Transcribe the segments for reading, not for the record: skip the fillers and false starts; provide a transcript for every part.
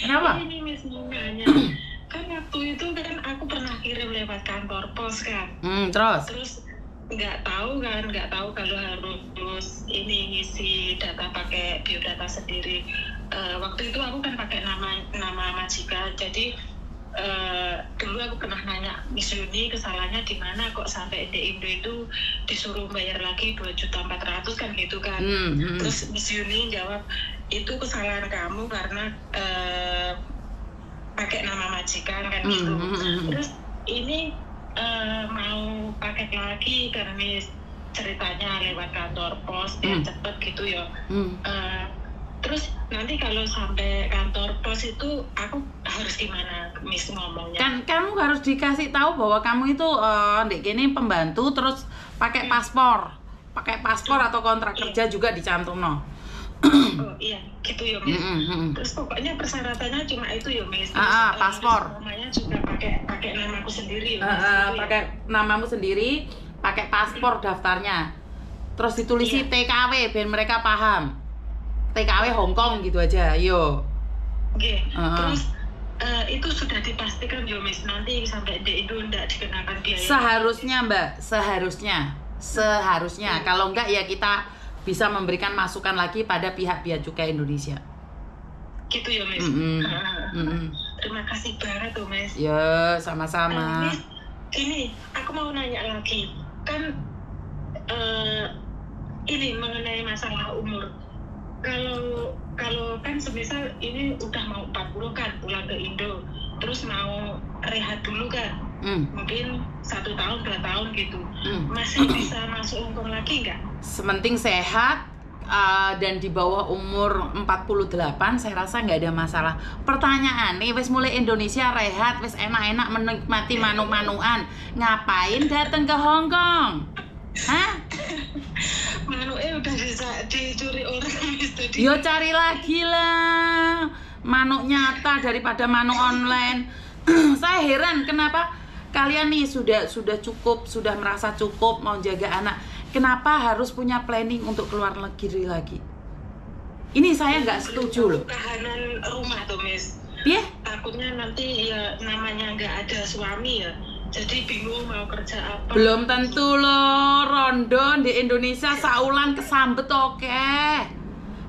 Kenapa? Ini Miss mau nanya. Kan waktu itu kan aku pernah kirim lewat kantor pos kan. Terus? Nggak tahu kalau harus ini ngisi data pakai biodata sendiri. Waktu itu aku kan pakai nama majikan. Jadi dulu aku pernah nanya Miss Yuni kesalahannya di mana kok sampai di Indo itu disuruh bayar lagi 2.400.000 kan gitu kan. Terus Miss Yuni jawab itu kesalahan kamu karena pakai nama majikan kan gitu. Terus ini mau paket lagi kan Miss, ceritanya lewat kantor pos biar cepet gitu ya. Terus nanti kalau sampai kantor pos itu aku harus gimana Miss ngomongnya? Kan kamu harus dikasih tahu bahwa kamu itu ndek gini pembantu, terus pakai paspor atau kontrak kerja juga dicantum no. Oh iya gitu ya Miss. Terus pokoknya persyaratannya cuma itu ya Miss. Paspor. Namanya juga pakai namaku sendiri. Pakai namamu sendiri, pakai paspor daftarnya. Terus ditulisi TKW biar mereka paham. TKW Hongkong gitu aja, yo. Oke. Terus itu sudah dipastikan ya Miss nanti sampai di Indo enggak dikenakan biaya. Seharusnya Mbak, seharusnya. Kalau enggak ya kita bisa memberikan masukan lagi pada pihak Bea Cukai Indonesia. Gitu ya Miss. Terima kasih banget tuh Miss. Ya sama-sama. Miss, ini aku mau nanya lagi kan ini mengenai masalah umur. Kalau kan semisal ini udah mau 40 kan pulang ke Indo, terus mau rehat dulu kan, mungkin 1 tahun 2 tahun gitu, masih bisa masuk Hongkong lagi nggak? Sementing sehat dan di bawah umur 48 saya rasa nggak ada masalah. Pertanyaan nih, wes mulai Indonesia rehat, wes enak-enak menikmati manu-manuan, ngapain datang ke Hongkong? Hah? Manuke udah dicuri orang tadi. Yo cari lagi lah manuk nyata daripada manuk online. Saya heran kenapa kalian nih sudah cukup, sudah merasa cukup mau jaga anak, kenapa harus punya planning untuk keluar negeri lagi? Ini saya nggak setuju loh. Tahanan rumah tuh Miss. Iya? Takutnya nanti ya namanya nggak ada suami ya. Jadi bingung mau kerja apa. Belum tentu loh, rondo di Indonesia saulan kesambet oke.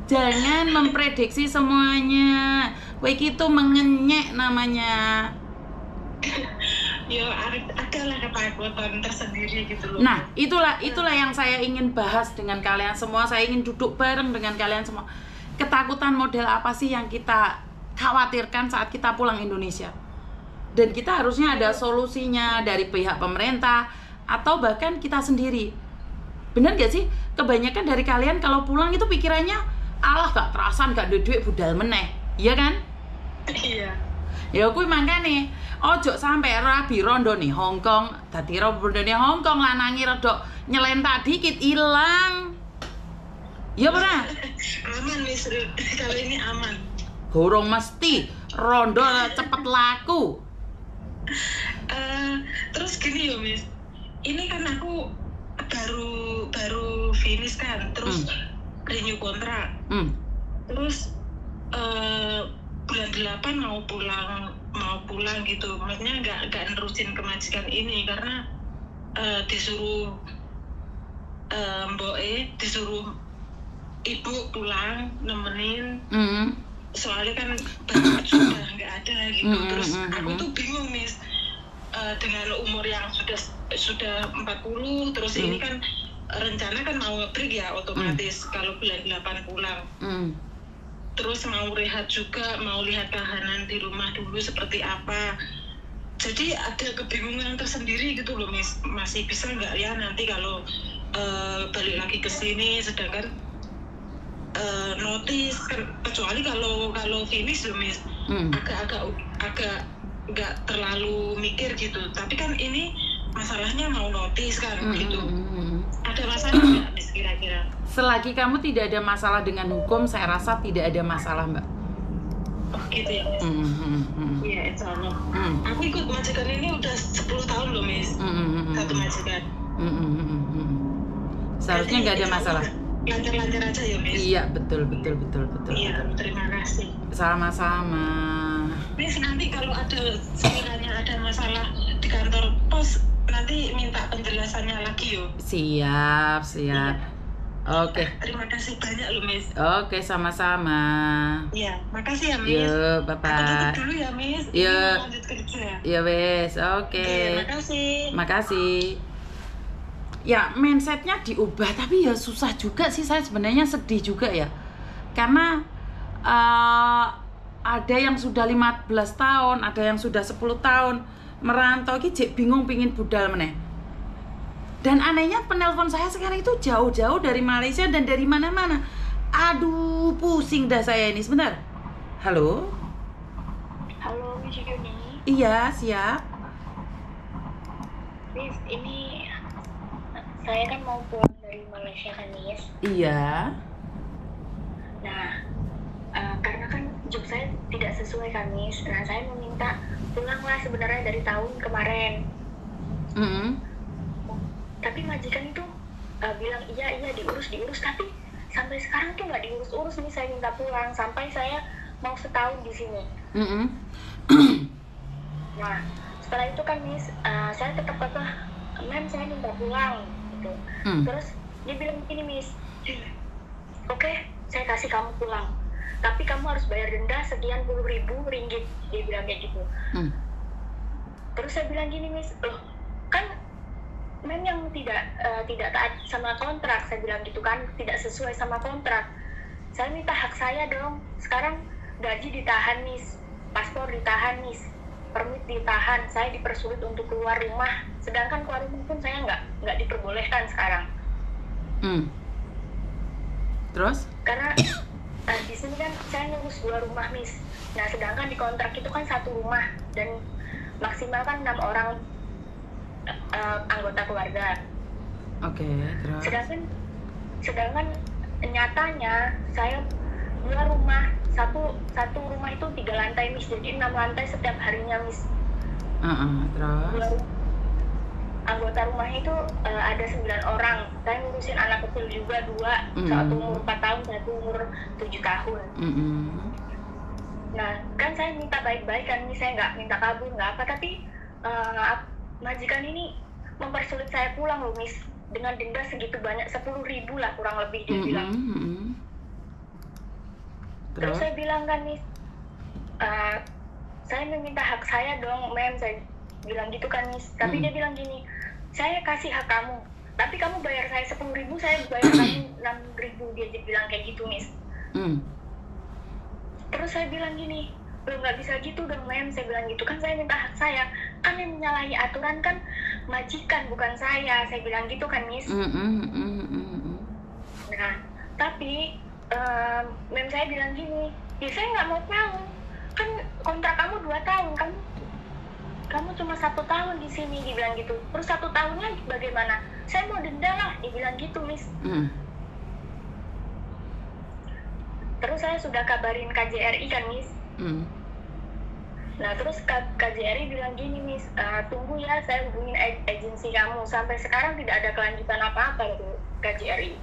Jangan memprediksi semuanya. Kayak gitu mengenyek namanya. Ya adalah ketakutan tersendiri gitu loh. Nah, itulah yang saya ingin bahas dengan kalian semua. Saya ingin duduk bareng dengan kalian semua. Ketakutan model apa sih yang kita khawatirkan saat kita pulang Indonesia? Dan kita harusnya ada solusinya dari pihak pemerintah atau bahkan kita sendiri. Bener gak sih? Kebanyakan dari kalian kalau pulang itu pikirannya, alah gak terasan, gak ada duit budal meneh. Iya kan? Iya. Ya aku makanya ojo sampai rabi rondo nih Hongkong, dadi rondo nih Hongkong lanangi rodok nyelentak dikit hilang. Ya pernah? Aman Miss, kalau ini aman. Gorong mesti rondo cepet laku. Terus gini ya Miss, ini kan aku baru finish kan, terus renew kontrak, terus bulan 8 mau pulang gitu, maksudnya nggak nerusin kemajikan ini karena disuruh disuruh ibu pulang nemenin. Soalnya kan bapak sudah nggak ada gitu. Terus aku tuh bingung Miss, dengan umur yang sudah 40, terus ini kan rencana kan mau nge-break ya otomatis kalau bulan 8 pulang. Terus mau rehat juga, mau lihat tahanan di rumah dulu seperti apa. Jadi ada kebingungan tersendiri gitu loh Miss, masih bisa nggak ya nanti kalau balik lagi ke sini, sedangkan notice kecuali kalau finish loh Miss, agak nggak terlalu mikir gitu. Tapi kan ini masalahnya mau notice kan gitu. Ada masalah nggak Miss kira-kira? Selagi kamu tidak ada masalah dengan hukum, saya rasa tidak ada masalah Mbak. Oh gitu ya Miss. Iya insya Allah. Aku ikut majikan ini udah 10 tahun loh Miss. Satu majikan. Seharusnya nggak ada masalah. Lancar-lancar aja ya Miss. Iya betul. Iya terima kasih. Sama-sama. Miss, nanti kalau ada sekiranya ada masalah di kantor pos, nanti minta penjelasannya lagi yo. Siap. Iya. Oke. Terima kasih banyak loh, Miss. Oke, sama-sama. Iya, makasih ya, Miss. Yuk, Aku bye-bye. tutup dulu ya, Miss. Yuk. Lanjut kerja. Ya wes, oke. Makasih. Ya, mindsetnya diubah, tapi ya susah juga sih. Saya sebenarnya sedih juga ya. Karena ada yang sudah 15 tahun, ada yang sudah 10 tahun merantau, ki bingung pingin budal meneh. Dan anehnya penelpon saya sekarang itu jauh-jauh dari Malaysia dan dari mana-mana. Aduh, pusing dah saya ini. Sebentar. Halo? Halo, Miss Yuni. Iya, siap. Miss, ini saya kan mau pulang dari Malaysia kan, Miss. Iya. Nah, karena kan job saya tidak sesuai kan, Miss. Nah, saya meminta pulanglah sebenarnya dari tahun kemarin. Tapi majikan itu bilang iya diurus, tapi sampai sekarang tuh nggak diurus-urus nih. Saya minta pulang sampai saya mau setahun di sini. Nah, setelah itu kan, Miss, saya tetap mem saya minta pulang gitu. Terus dia bilang gini, Miss, oke, saya kasih kamu pulang, tapi kamu harus bayar denda sekian 10.000 ringgit. Dia bilang kayak gitu. Terus saya bilang gini, Miss, loh kan mem yang tidak taat sama kontrak. Saya bilang gitu kan, tidak sesuai sama kontrak. Saya minta hak saya dong. Sekarang gaji ditahan, Miss, paspor ditahan, Miss, permit ditahan, saya dipersulit untuk keluar rumah. Sedangkan keluar rumah pun saya nggak diperbolehkan sekarang. Terus? Karena di sini kan saya ngurus 2 rumah, Miss. Nah, sedangkan di kontrak itu kan 1 rumah dan maksimal kan 6 orang anggota keluarga. Oke, terus? Sedangkan nyatanya saya 2 rumah, satu rumah itu 3 lantai, Miss, jadi 6 lantai setiap harinya, Miss. Terus? Anggota rumahnya itu ada 9 orang. Saya ngurusin anak kecil juga 2, satu umur 4 tahun, satu umur 7 tahun. Nah, kan saya minta baik-baik kan, Miss, saya nggak minta kabur, nggak apa, tapi majikan ini mempersulit saya pulang loh, Miss, dengan denda segitu banyak, 10.000 lah kurang lebih dia bilang. Terus saya bilang kan, Miss, saya meminta hak saya dong, mem, saya bilang gitu kan, Miss. Tapi dia bilang gini, saya kasih hak kamu, tapi kamu bayar saya 10.000, saya bayar kamu 6.000. Dia bilang kayak gitu, Miss. Terus saya bilang gini, lo nggak bisa gitu dong, mem, saya bilang gitu kan, saya minta hak saya. Kan yang menyalahi aturan kan majikan, bukan saya bilang gitu kan, Miss. Nah, tapi mem saya bilang gini, ya saya nggak mau tahu, kan kontrak kamu 2 tahun, kamu cuma 1 tahun di sini, dibilang gitu. Terus 1 tahunnya bagaimana? Saya mau denda lah, dibilang gitu, Miss. Terus saya sudah kabarin KJRI kan, Miss. Nah, terus KJRI bilang gini, Miss, tunggu ya, saya hubungin agensi kamu. Sampai sekarang tidak ada kelanjutan apa-apa gitu KJRI.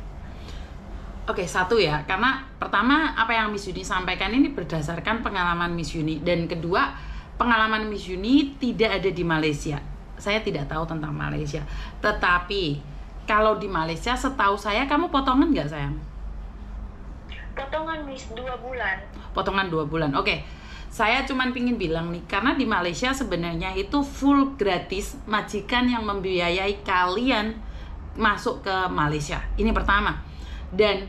Oke, satu ya, karena pertama apa yang Miss Yuni sampaikan ini berdasarkan pengalaman Miss Yuni, dan kedua, pengalaman Miss Yuni tidak ada di Malaysia. Saya tidak tahu tentang Malaysia. Tetapi kalau di Malaysia, setahu saya kamu potongan nggak, sayang? Potongan, Miss, 2 bulan. Potongan 2 bulan. Oke. Saya cuman pingin bilang nih, karena di Malaysia sebenarnya itu full gratis, majikan yang membiayai kalian masuk ke Malaysia. Ini pertama. Dan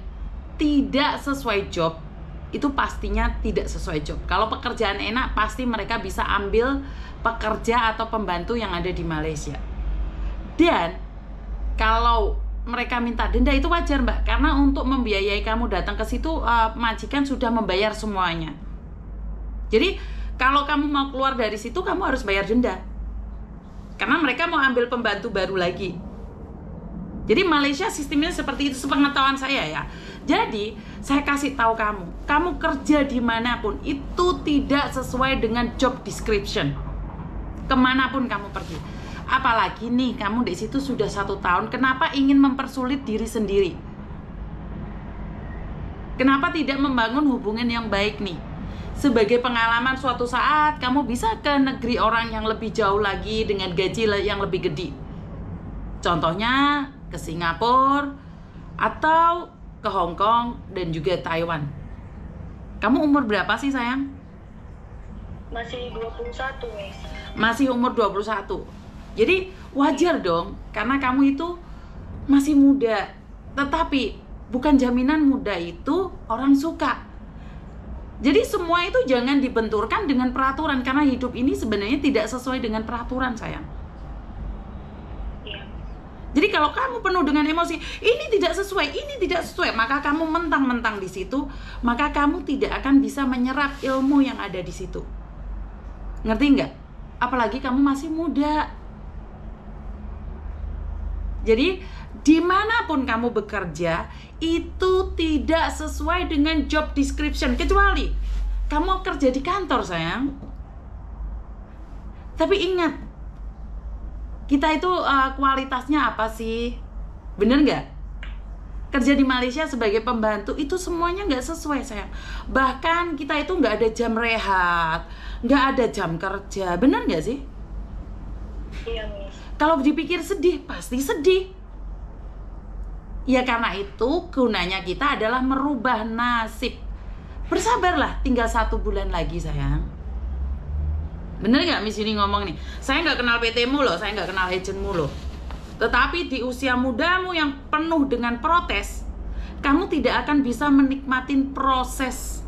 tidak sesuai job, itu pastinya tidak sesuai job. Kalau pekerjaan enak, pasti mereka bisa ambil pekerja atau pembantu yang ada di Malaysia. Dan kalau mereka minta denda itu wajar, Mbak, karena untuk membiayai kamu datang ke situ, majikan sudah membayar semuanya. Jadi kalau kamu mau keluar dari situ, kamu harus bayar denda, karena mereka mau ambil pembantu baru lagi. Jadi Malaysia sistemnya seperti itu, sepengetahuan saya ya. Jadi saya kasih tahu kamu kerja dimanapun itu tidak sesuai dengan job description, kemanapun kamu pergi. Apalagi nih kamu di situ sudah 1 tahun, kenapa ingin mempersulit diri sendiri? Kenapa tidak membangun hubungan yang baik nih? sebagai pengalaman suatu saat kamu bisa ke negeri orang yang lebih jauh lagi dengan gaji yang lebih gede. Contohnya ke Singapura atau ke Hong Kong dan juga Taiwan. Kamu umur berapa sih sayang? Masih 21, Miss. Masih umur 21. Jadi wajar dong, karena kamu itu masih muda. Tetapi bukan jaminan muda itu orang suka. Jadi semua itu jangan dibenturkan dengan peraturan, karena hidup ini sebenarnya tidak sesuai dengan peraturan, sayang. Iya. Jadi kalau kamu penuh dengan emosi, ini tidak sesuai, maka kamu mentang-mentang di situ, maka kamu tidak akan bisa menyerap ilmu yang ada di situ. Ngerti nggak? Apalagi kamu masih muda. Jadi dimanapun kamu bekerja, itu tidak sesuai dengan job description, kecuali kamu kerja di kantor, sayang. Tapi ingat, kita itu kualitasnya apa sih? Bener nggak? Kerja di Malaysia sebagai pembantu itu semuanya nggak sesuai, sayang. Bahkan kita itu nggak ada jam rehat, nggak ada jam kerja. Bener nggak sih? Iya, Miss. Kalau dipikir sedih, pasti sedih. Ya karena itu gunanya kita adalah merubah nasib. Bersabarlah, tinggal 1 bulan lagi, sayang. Bener nggak Miss Yuni ngomong nih? Saya nggak kenal PT-mu loh, saya nggak kenal agentmu loh. Tetapi di usia mudamu yang penuh dengan protes, kamu tidak akan bisa menikmatin proses.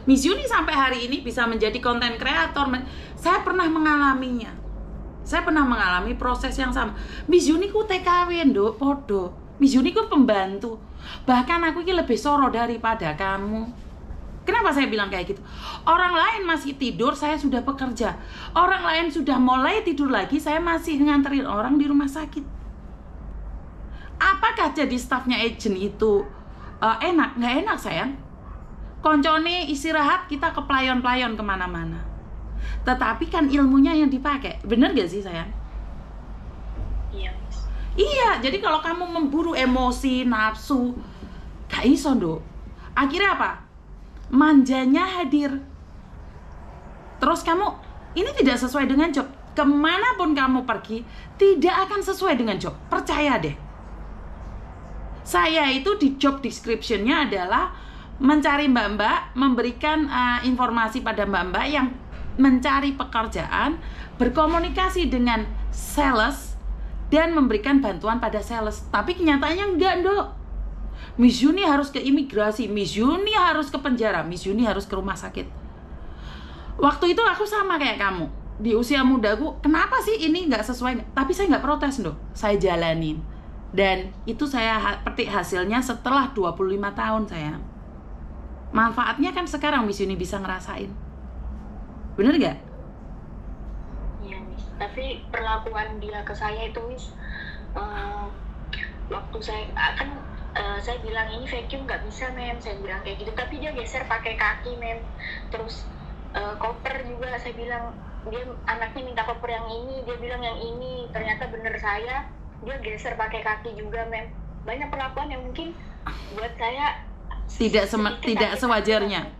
Miss Yuni sampai hari ini bisa menjadi konten kreator. Saya pernah mengalaminya. Saya pernah mengalami proses yang sama. Miss Yuni ku TKW nduk, podo. Miss Yuni ku pembantu. Bahkan aku ini lebih soro daripada kamu. Kenapa saya bilang kayak gitu? Orang lain masih tidur, saya sudah bekerja. Orang lain sudah mulai tidur lagi, saya masih nganterin orang di rumah sakit. Apakah jadi stafnya agent itu enak? Nggak enak, sayang. Koncone istirahat, kita ke playon-playon kemana-mana. Tetapi kan ilmunya yang dipakai. Bener gak sih, sayang? Iya. Iya, jadi kalau kamu memburu emosi, nafsu, gak iso, Nduk. Akhirnya apa? Manjanya hadir. Terus kamu, ini tidak sesuai dengan job. Kemanapun kamu pergi, tidak akan sesuai dengan job. Percaya deh. Saya itu di job description-nya adalah mencari mbak-mbak, memberikan informasi pada mbak-mbak yang mencari pekerjaan, berkomunikasi dengan sales, dan memberikan bantuan pada sales. Tapi kenyataannya enggak, Nduk. Miss Yuni harus ke imigrasi, Miss Yuni harus ke penjara, Miss Yuni harus ke rumah sakit. Waktu itu aku sama kayak kamu. Di usia mudaku, kenapa sih ini nggak sesuai? Tapi saya nggak protes, Nduk. Saya jalanin. Dan itu saya petik hasilnya setelah 25 tahun, sayang. Manfaatnya kan sekarang Miss Yuni bisa ngerasain. Bener gak? Iya, Miss. Tapi perlakuan dia ke saya itu, Miss, waktu saya saya bilang ini vacuum nggak bisa, mem. Saya bilang kayak gitu. Tapi dia geser pakai kaki, mem. Terus koper juga saya bilang, dia anaknya minta koper yang ini, dia bilang yang ini. Ternyata bener saya, dia geser pakai kaki juga, mem. Banyak perlakuan yang mungkin buat saya tidak sewajarnya.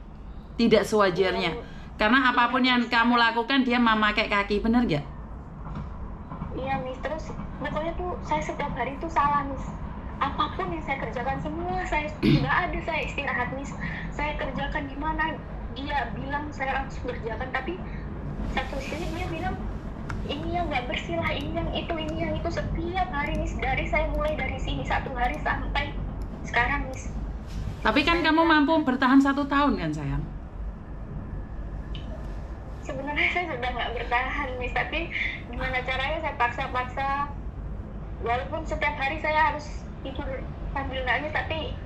Tidak sewajarnya. Karena apapun yang kamu lakukan, dia memakai kaki, bener gak? Iya, Miss. Terus pokoknya tuh saya setiap hari tuh salah, Miss. Apapun yang saya kerjakan, semua saya nggak ada saya istirahat, Miss. Saya kerjakan di mana dia bilang saya langsung kerjakan. Tapi satu sisi dia bilang ini yang nggak bersih lah, ini yang itu setiap hari, Miss. Dari saya mulai dari sini 1 hari sampai sekarang, Miss. Tapi kan kamu mampu bertahan 1 tahun kan, sayang? Sebenarnya saya sudah nggak bertahan, Miss. Tapi gimana caranya saya paksa-paksa. Walaupun setiap hari saya harus tidur sambil nangis, tapi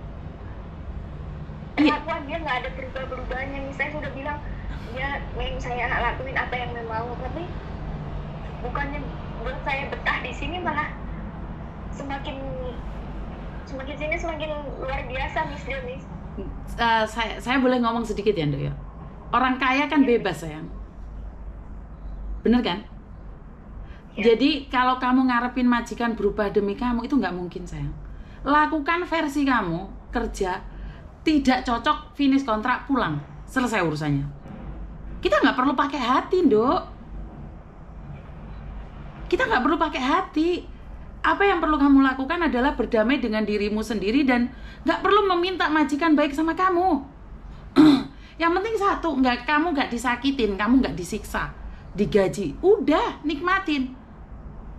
perlakuan dia nggak ada berubah-berubahnya, Miss. Saya sudah bilang, ya, mem, saya lakuin apa yang mem mau. Tapi bukannya buat saya betah di sini, malah semakin sini semakin luar biasa, Miss. Dia, Miss. Saya boleh ngomong sedikit ya, Nduk ya? Orang kaya kan bebas, sayang. Bener kan? Ya. Jadi kalau kamu ngarepin majikan berubah demi kamu, itu nggak mungkin, sayang. Lakukan versi kamu, kerja, tidak cocok, finish kontrak, pulang. selesai urusannya. Kita nggak perlu pakai hati, Dok. Kita nggak perlu pakai hati. Apa yang perlu kamu lakukan adalah berdamai dengan dirimu sendiri dan nggak perlu meminta majikan baik sama kamu. Yang penting satu, kamu nggak disakitin, kamu nggak disiksa, digaji. Udah, nikmatin.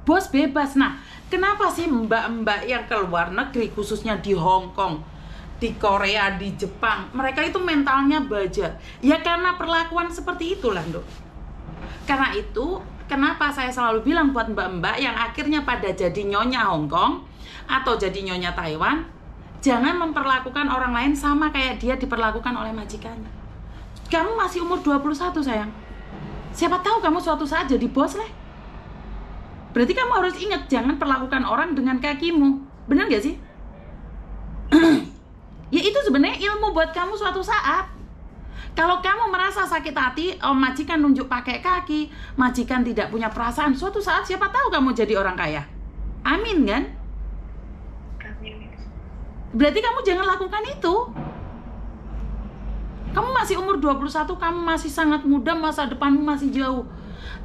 Bos bebas. Nah, kenapa sih mbak-mbak yang keluar negeri, khususnya di Hong Kong, di Korea, di Jepang, mereka itu mentalnya baja? Ya karena perlakuan seperti itulah, Dok. Karena itu, kenapa saya selalu bilang buat mbak-mbak yang akhirnya pada jadi nyonya Hong Kong atau jadi nyonya Taiwan, jangan memperlakukan orang lain sama kayak dia diperlakukan oleh majikannya. Kamu masih umur 21, sayang. Siapa tahu kamu suatu saat jadi bos, Leh. Berarti kamu harus ingat, jangan perlakukan orang dengan kakimu. Benar gak sih? Ya itu sebenarnya ilmu buat kamu suatu saat. Kalau kamu merasa sakit hati, majikan nunjuk pakai kaki, majikan tidak punya perasaan, suatu saat siapa tahu kamu jadi orang kaya. Amin kan? Berarti kamu jangan lakukan itu. Kamu masih umur 21, kamu masih sangat muda, masa depanmu masih jauh.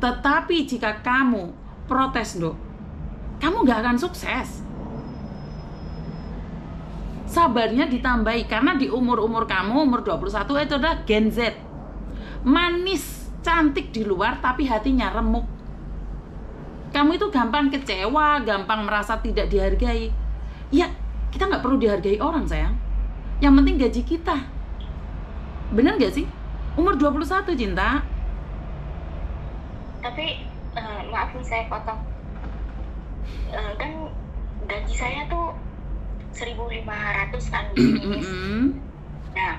Tetapi jika kamu protes, Dok, kamu gak akan sukses. Sabarnya ditambahi, karena di umur-umur kamu, umur 21 itu adalah Gen Z. Manis, cantik di luar, tapi hatinya remuk. Kamu itu gampang kecewa, gampang merasa tidak dihargai. Ya, kita nggak perlu dihargai orang, sayang. Yang penting gaji kita. Bener gak sih? Umur 21, Cinta. Tapi, maaf nih saya potong. Kan gaji saya tuh 1.500 kan. Nah,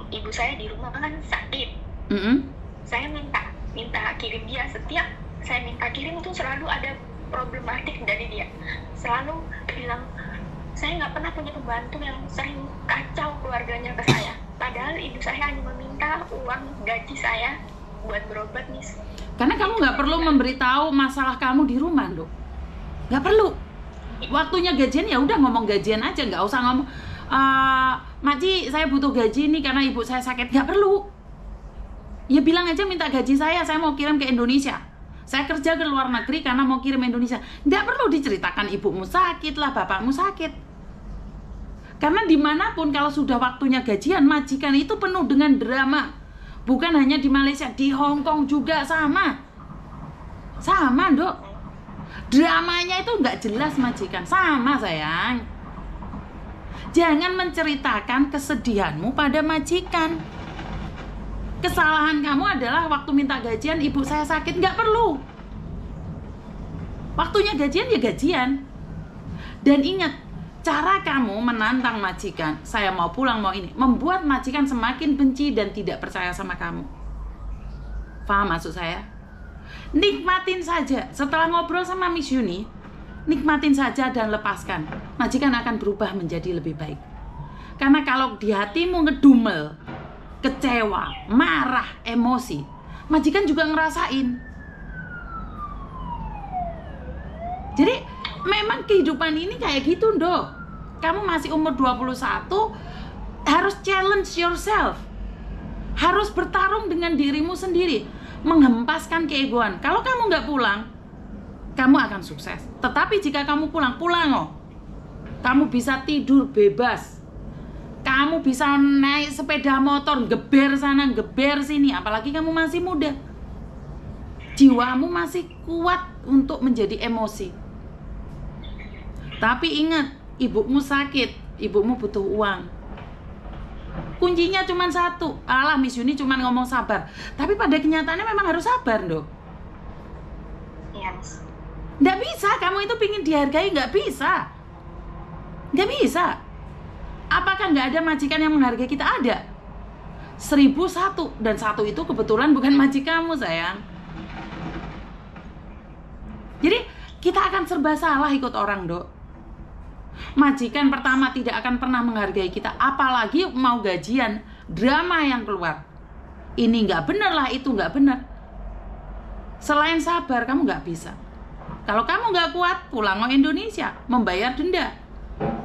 ibu saya di rumah kan sakit. Saya minta kirim dia. Setiap saya minta kirim tuh selalu ada problematik dari dia. Selalu bilang, saya nggak pernah punya pembantu yang sering kacau keluarganya ke saya. Padahal ibu saya hanya meminta uang gaji saya buat berobat, Miss. Karena kamu nggak perlu memberitahu masalah kamu di rumah, Dok. Nggak perlu. Waktunya gajian ya udah ngomong gajian aja, nggak usah ngomong, Makci, saya butuh gaji nih karena ibu saya sakit. Nggak perlu. Ya bilang aja minta gaji saya mau kirim ke Indonesia. Saya kerja ke luar negeri karena mau kirim Indonesia. Nggak perlu diceritakan ibumu sakit lah, bapakmu sakit. Karena dimanapun kalau sudah waktunya gajian, majikan itu penuh dengan drama. Bukan hanya di Malaysia, di Hong Kong juga sama. Sama, Dok. Dramanya itu nggak jelas majikan. Sama, sayang. Jangan menceritakan kesedihanmu pada majikan. Kesalahan kamu adalah waktu minta gajian, ibu saya sakit. Nggak perlu. Waktunya gajian ya gajian. Dan ingat, cara kamu menantang majikan, saya mau pulang, mau ini, membuat majikan semakin benci dan tidak percaya sama kamu. Paham maksud saya? Nikmatin saja. Setelah ngobrol sama Miss Yuni, nikmatin saja dan lepaskan. Majikan akan berubah menjadi lebih baik. Karena kalau di hatimu ngedumel, kecewa, marah, emosi, majikan juga ngerasain. Jadi memang kehidupan ini kayak gitu, Dok. Kamu masih umur 21, harus challenge yourself. Harus bertarung dengan dirimu sendiri, menghempaskan keegoan. Kalau kamu nggak pulang, kamu akan sukses. Tetapi jika kamu pulang, kamu bisa tidur bebas. Kamu bisa naik sepeda motor, geber sana, geber sini. Apalagi kamu masih muda. Jiwamu masih kuat untuk menjadi emosi. Tapi ingat, ibumu sakit, ibumu butuh uang. Kuncinya cuma satu. Alah, Miss Yuni cuma ngomong sabar. Tapi pada kenyataannya memang harus sabar, Dok. Yes. Nggak bisa, kamu itu pingin dihargai, nggak bisa. Nggak bisa. Apakah nggak ada majikan yang menghargai kita? Ada. 1001, dan satu itu kebetulan bukan majikanmu, sayang. Jadi kita akan serba salah ikut orang, Dok. Majikan pertama tidak akan pernah menghargai kita, apalagi mau gajian, drama yang keluar. Ini nggak benar lah, itu nggak benar. Selain sabar, kamu nggak bisa. Kalau kamu nggak kuat, pulang ke Indonesia, membayar denda.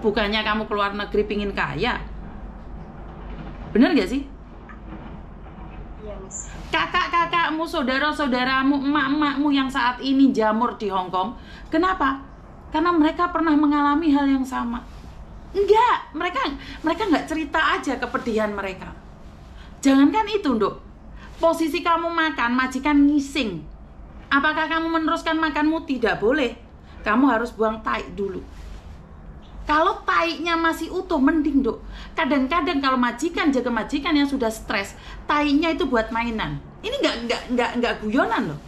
Bukannya kamu keluar negeri pingin kaya. Bener gak sih? Iya, Miss. Kakak-kakakmu, saudara-saudaramu, emak-emakmu yang saat ini jamur di Hong Kong, kenapa? Karena mereka pernah mengalami hal yang sama. Enggak, mereka nggak cerita aja kepedihan mereka. Jangankan itu, Nduk. Posisi kamu makan, majikan ngising. Apakah kamu meneruskan makanmu? Tidak boleh. Kamu harus buang tai dulu. Kalau tainya masih utuh, mending, Nduk. Kadang-kadang kalau majikan jaga majikan yang sudah stres, tainya itu buat mainan. Ini nggak guyonan loh.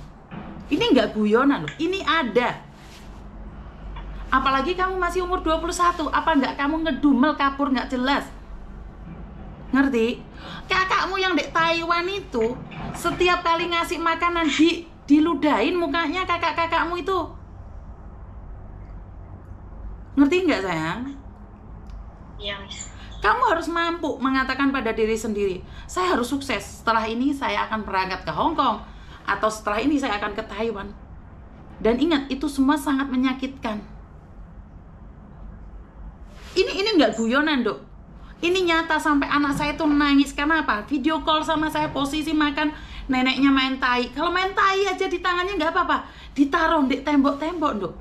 Ini nggak guyonan loh. Ini ada. Apalagi kamu masih umur 21, apa enggak kamu ngedumel kabur nggak jelas? Ngerti? Kakakmu yang di Taiwan itu setiap kali ngasih makanan diludahin mukanya kakak-kakakmu itu. Ngerti nggak sayang? Iya, Miss. Kamu harus mampu mengatakan pada diri sendiri, saya harus sukses. Setelah ini saya akan berangkat ke Hong Kong, atau setelah ini saya akan ke Taiwan. Dan ingat, itu semua sangat menyakitkan. Ini nggak guyonan, Dok. Ini nyata, sampai anak saya tuh nangis. Karena apa? Video call sama saya posisi makan, neneknya main tai. Kalau main tai aja di tangannya nggak apa-apa, ditaruh di tembok-tembok, Dok.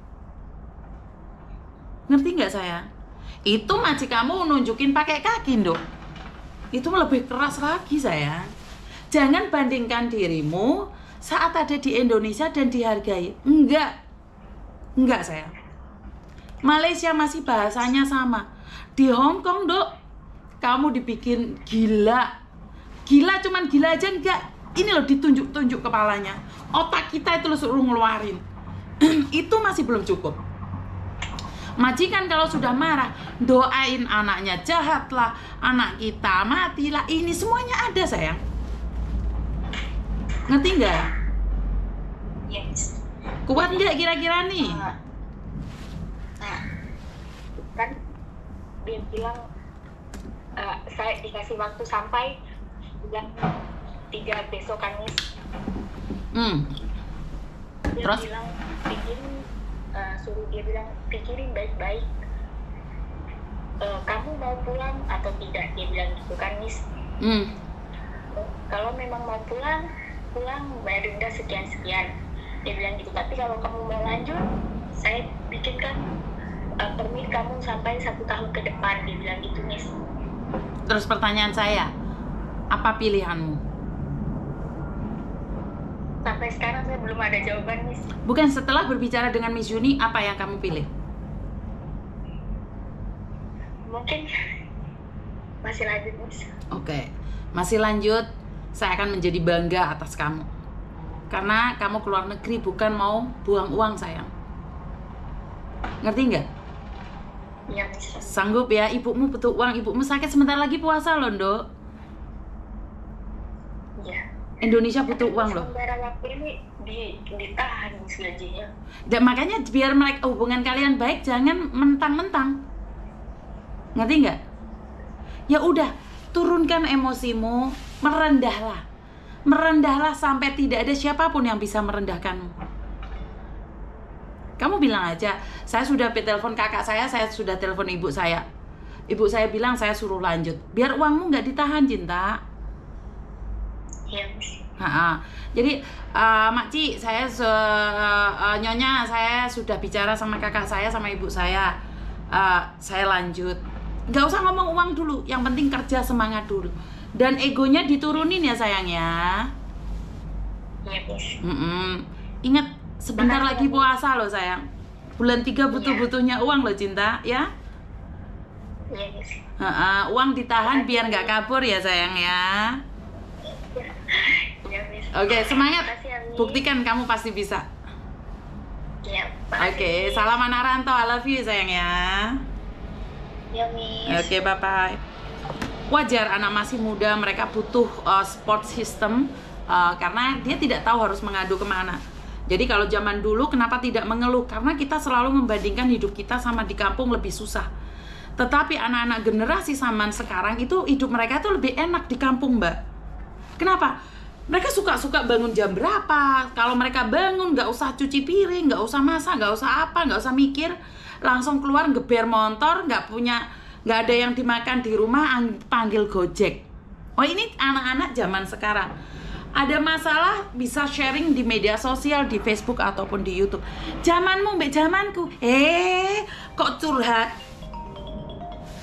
Ngerti nggak saya? Itu majikanmu nunjukin pakai kaki, Dok. Itu lebih keras lagi, sayang. Jangan bandingkan dirimu saat ada di Indonesia dan dihargai. Enggak, sayang. Malaysia masih bahasanya sama. Di Hong Kong, Dok, kamu dibikin gila. Gila, cuman gila aja enggak. Ini loh, ditunjuk-tunjuk kepalanya. Otak kita itu lo suruh ngeluarin. Itu masih belum cukup. Majikan kalau sudah marah, doain anaknya jahatlah, anak kita matilah. Ini semuanya ada, sayang. Ngerti nggak? Yes. Kuat nggak kira-kira nih? Kan dia bilang saya dikasih waktu sampai bulan 3 besok kan, Miss. Dia Terus? bilang dia bilang pikirin baik-baik, kamu mau pulang atau tidak, dia bilang gitu kan, Miss. Kalau memang mau pulang bayar denda sekian-sekian, dia bilang gitu. Tapi kalau kamu mau lanjut, saya bikinkan permit kamu sampai 1 tahun ke depan, dia bilang gitu, Miss. Terus pertanyaan saya, apa pilihanmu? Sampai sekarang saya belum ada jawaban, Miss. Bukan, setelah berbicara dengan Miss Yuni, apa yang kamu pilih? Mungkin masih lanjut, Miss. Oke, masih lanjut. Saya akan menjadi bangga atas kamu. Karena kamu keluar negeri bukan mau buang uang, sayang. Ngerti nggak? Iya, Miss. Sanggup ya, ibumu butuh uang, ibumu sakit sebentar lagi puasa loh, Dok. Iya. Indonesia butuh uang loh. Sementara waktu ini ditahan, Miss, gajinya. Dan makanya biar mereka hubungan kalian baik, jangan mentang-mentang. Ngerti nggak? Ya udah, turunkan emosimu, merendahlah sampai tidak ada siapapun yang bisa merendahkanmu. Kamu bilang aja, saya sudah telepon kakak saya sudah telepon ibu saya. Ibu saya bilang saya suruh lanjut. Biar uangmu nggak ditahan, cinta. Iya, Miss. Jadi Makci, Nyonya, saya sudah bicara sama kakak saya, sama ibu saya. Saya lanjut. Nggak usah ngomong uang dulu, yang penting kerja semangat dulu. Dan egonya diturunin ya, sayang ya. Iya, Miss. Ingat, sebentar lagi puasa loh, sayang. Bulan 3 butuh-butuhnya uang loh, cinta, ya. Iya, Miss. Uang ditahan biar nggak kabur ya, sayang ya. Iya, Miss. Oke, semangat. Makasih ya, Miss. Buktikan kamu pasti bisa. Iya. Oke, salam Anaranto, I love you, sayang ya. Iya, Miss. Oke, bye-bye. Wajar anak masih muda, mereka butuh support system karena dia tidak tahu harus mengadu kemana. Jadi kalau zaman dulu kenapa tidak mengeluh? Karena kita selalu membandingkan hidup kita sama di kampung lebih susah. Tetapi anak-anak generasi zaman sekarang itu hidup mereka itu lebih enak di kampung, Mbak. Kenapa? Mereka suka-suka bangun jam berapa. Kalau mereka bangun nggak usah cuci piring, nggak usah masak, nggak usah apa, nggak usah mikir, langsung keluar geber motor, nggak ada yang dimakan di rumah, panggil Gojek. Oh, ini anak-anak zaman sekarang. Ada masalah bisa sharing di media sosial, di Facebook ataupun di YouTube. Zamanmu mbek zamanku. Kok curhat?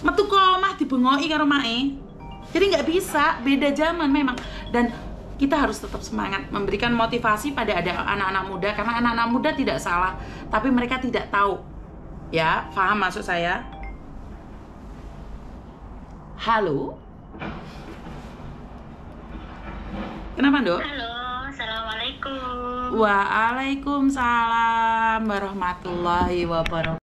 Metu komah dibengoki karo mae. Jadi nggak bisa, beda zaman memang. Dan kita harus tetap semangat memberikan motivasi pada ada anak-anak muda, karena anak-anak muda tidak salah, tapi mereka tidak tahu. Ya, paham maksud saya? Halo? Kenapa, Dok? Halo, assalamualaikum. Waalaikumsalam warahmatullahi wabarakatuh.